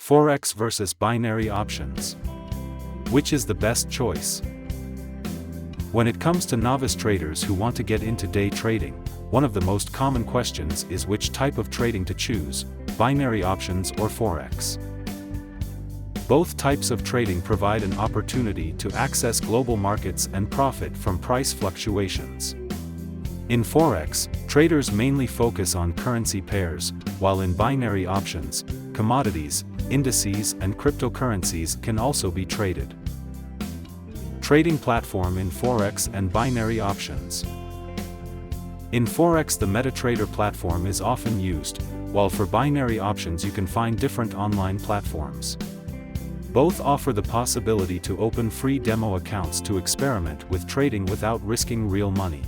Forex versus binary options. Which is the best choice? When it comes to novice traders who want to get into day trading, one of the most common questions is which type of trading to choose, binary options or Forex. Both types of trading provide an opportunity to access global markets and profit from price fluctuations. In Forex, traders mainly focus on currency pairs, while in binary options, commodities, indices and cryptocurrencies can also be traded. Trading platform in Forex and binary options. In Forex, the MetaTrader platform is often used, while for binary options you can find different online platforms. Both offer the possibility to open free demo accounts to experiment with trading without risking real money.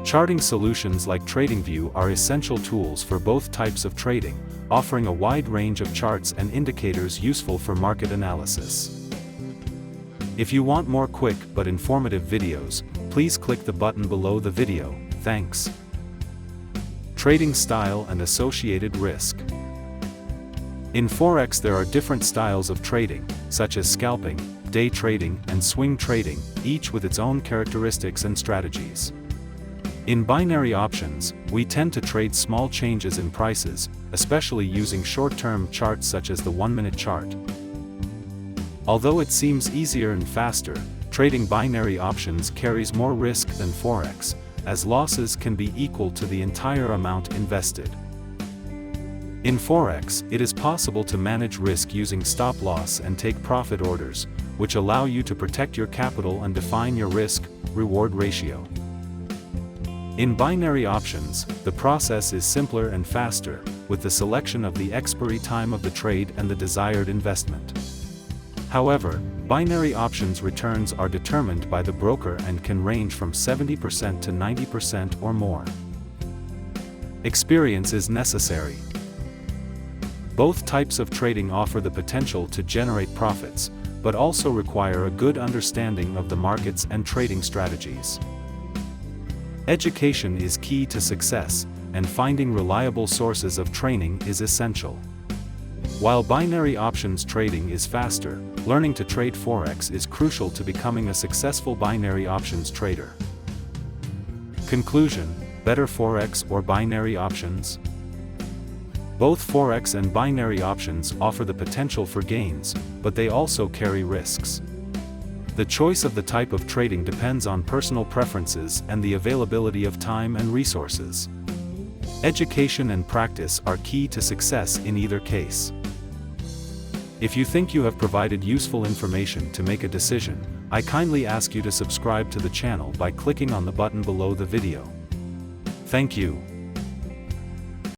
Charting solutions like TradingView are essential tools for both types of trading, offering a wide range of charts and indicators useful for market analysis. If you want more quick but informative videos, please click the button below the video. Thanks. Trading style and associated risk. In Forex there are different styles of trading, such as scalping, day trading and swing trading, each with its own characteristics and strategies. In binary options, we tend to trade small changes in prices, especially using short-term charts such as the 1-minute chart. Although it seems easier and faster, trading binary options carries more risk than Forex, as losses can be equal to the entire amount invested. In Forex, it is possible to manage risk using stop-loss and take-profit orders, which allow you to protect your capital and define your risk-reward ratio. In binary options, the process is simpler and faster, with the selection of the expiry time of the trade and the desired investment. However, binary options returns are determined by the broker and can range from 70% to 90% or more. Experience is necessary. Both types of trading offer the potential to generate profits, but also require a good understanding of the markets and trading strategies. Education is key to success, and finding reliable sources of training is essential. While binary options trading is faster, learning to trade Forex is crucial to becoming a successful binary options trader. Conclusion: better Forex or binary options? Both Forex and binary options offer the potential for gains, but they also carry risks. The choice of the type of trading depends on personal preferences and the availability of time and resources. Education and practice are key to success in either case. If you think you have provided useful information to make a decision, I kindly ask you to subscribe to the channel by clicking on the button below the video. Thank you.